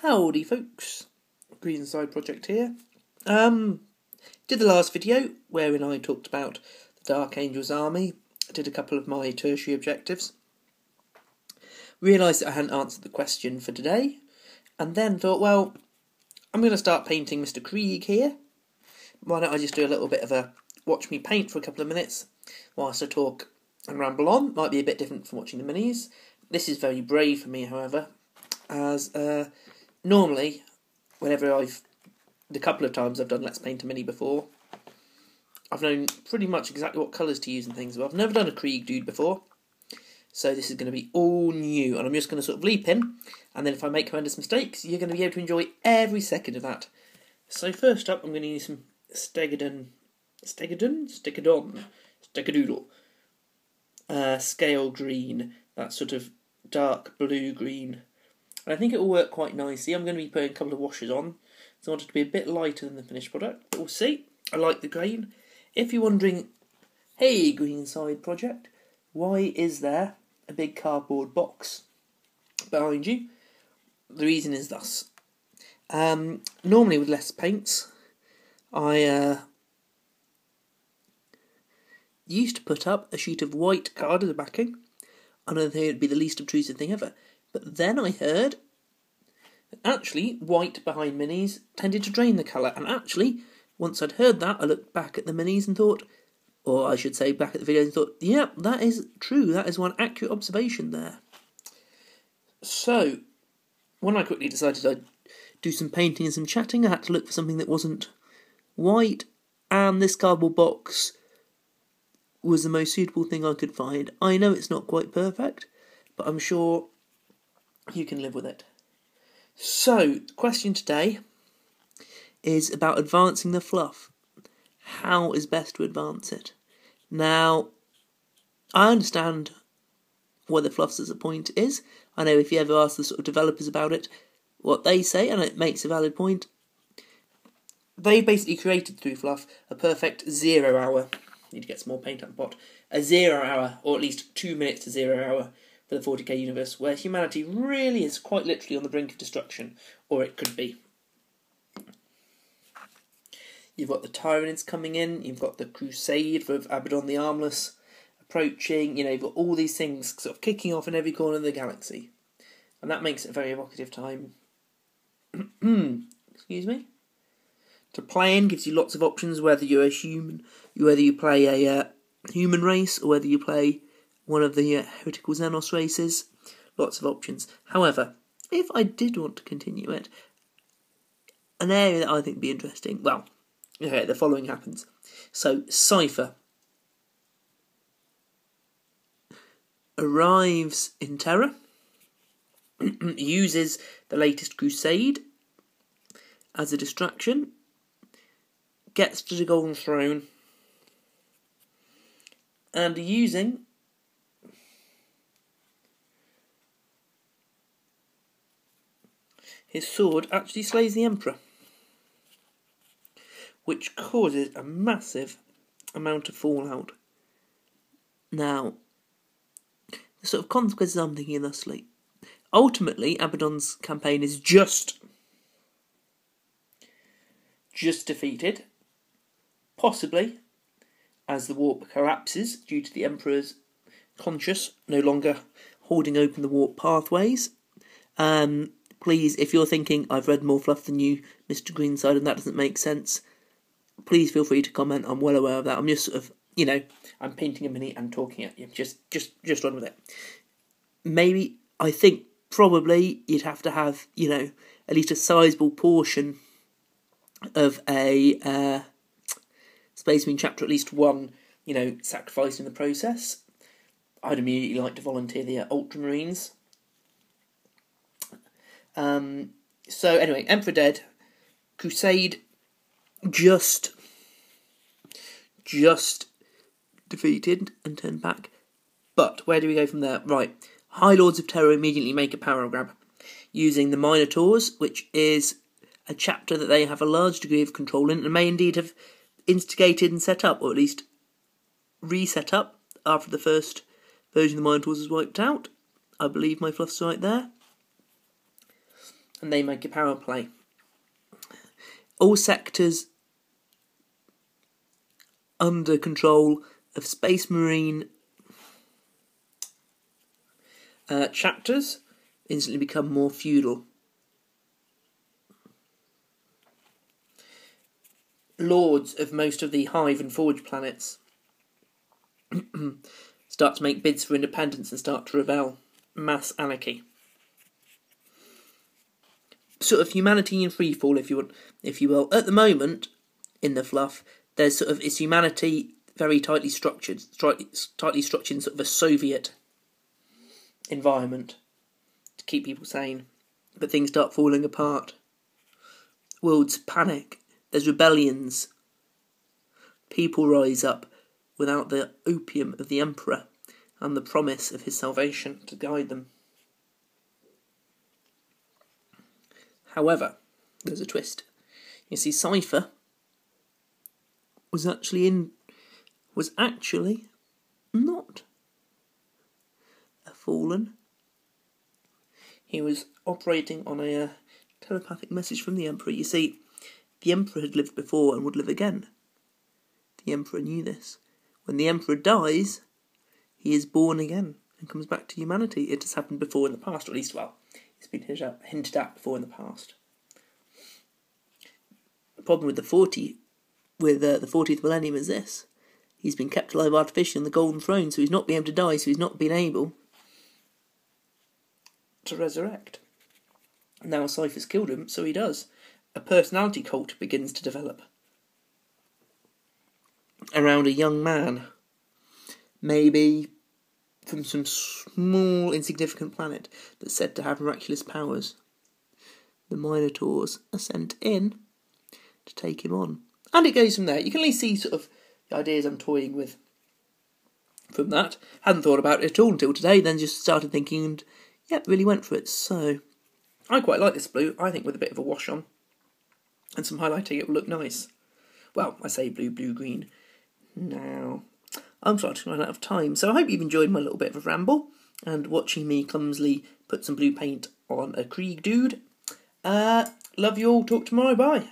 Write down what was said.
Howdy folks, Green Side Project here. Did the last video wherein I talked about the Dark Angels army. I did a couple of my tertiary objectives. Realised that I hadn't answered the question for today, and then thought, well, I'm going to start painting Mr. Krieg here. Why don't I just do a little bit of a watch me paint for a couple of minutes whilst I talk and ramble on. Might be a bit different from watching the minis. This is very brave for me, however, as normally, the couple of times I've done Let's Paint a Mini before, I've known pretty much exactly what colours to use and things, but I've never done a Krieg dude before, so this is going to be all new, and I'm just going to sort of leap in, and then if I make horrendous mistakes, you're going to be able to enjoy every second of that. So first up, I'm going to use some Stegadon, scale green, that sort of dark blue green. And I think it will work quite nicely. I'm going to be putting a couple of washes on, so I want it to be a bit lighter than the finished product, but we'll see. I like the green. If you're wondering, hey Green Side Project, why is there a big cardboard box behind you? The reason is thus. Normally with less paints, I used to put up a sheet of white card as a backing. I don't think it would be the least obtrusive thing ever. But then I heard that actually white behind minis tended to drain the colour. And actually, once I'd heard that, I looked back at the minis and thought, or I should say back at the videos and thought, yeah, that is true. That is one accurate observation there. So, when I quickly decided I'd do some painting and some chatting, I had to look for something that wasn't white. And this cardboard box was the most suitable thing I could find. I know it's not quite perfect, but I'm sure you can live with it. So, the question today is about advancing the fluff. How is best to advance it? Now, I understand what the fluffs as a point is. I know if you ever ask the sort of developers about it, what they say, and it makes a valid point. They basically created through fluff a perfect 0 hour. Need to get some more paint out the pot. A 0 hour, or at least 2 minutes to 0 hour for the 40k universe, where humanity really is quite literally on the brink of destruction, or it could be. You've got the Tyranids coming in, you've got the Crusade of Abaddon the Armless approaching, you've got all these things sort of kicking off in every corner of the galaxy. And that makes it a very evocative time. Excuse me? To play in gives you lots of options, whether you're a human, whether you play a human race, or whether you play one of the heretical Xenos races. Lots of options. However, if I did want to continue it, an area that I think would be interesting, well, okay, the following happens. So, Cypher arrives in Terra, uses the latest Crusade as a distraction, gets to the Golden Throne, and using his sword actually slays the Emperor, which causes a massive amount of fallout. Now, the sort of consequences I'm thinking thusly. Ultimately, Abaddon's campaign is just defeated, possibly as the warp collapses due to the Emperor's conscious no longer holding open the warp pathways. Please, if you're thinking, I've read more fluff than you, Mr. Greenside, and that doesn't make sense, please feel free to comment. I'm well aware of that. I'm just sort of, I'm painting a mini and talking at you. Just run with it. Maybe, I think, probably, you'd have to have, at least a sizable portion of a Space Marine chapter, at least one, sacrificed in the process. I'd immediately like to volunteer the Ultramarines. So anyway, Emperor dead, Crusade just defeated and turned back. But where do we go from there? Right, High Lords of Terror immediately make a power grab using the Minotaurs, which is a chapter that they have a large degree of control in and may indeed have instigated and set up, or at least reset up after the first version of the Minotaurs was wiped out. I believe my fluff's right there. and they make a power play. All sectors under control of Space Marine chapters instantly become more feudal. Lords of most of the Hive and Forge planets start to make bids for independence and start to rebel. Mass anarchy. Sort of humanity in freefall, if you will. At the moment, in the fluff, there's sort of, it's humanity very tightly structured in sort of a Soviet environment to keep people sane. But things start falling apart. Worlds panic. There's rebellions. People rise up without the opium of the Emperor and the promise of his salvation to guide them. However, there's a twist. You see, Cypher was actually not a fallen. He was operating on a telepathic message from the Emperor. You see, the Emperor had lived before and would live again. The Emperor knew this. When the Emperor dies, he is born again and comes back to humanity. It has happened before in the past, or at least, well, it's been hinted at before in the past. The problem with the 40th millennium is this. He's been kept alive artificially on the Golden Throne, so he's not been able to die, so he's not been able to resurrect. Now Cypher's killed him, so he does. A personality cult begins to develop around a young man, maybe from some small, insignificant planet that's said to have miraculous powers. The Minotaurs are sent in to take him on. And it goes from there. You can at least see sort of the ideas I'm toying with from that. Hadn't thought about it at all until today, then just started thinking and, really went for it. So, I quite like this blue. I think with a bit of a wash on and some highlighting it will look nice. Well, I say blue, green. Now, I'm starting to run out of time, so I hope you've enjoyed my little bit of a ramble and watching me clumsily put some blue paint on a Krieg dude. Love you all, talk tomorrow, bye.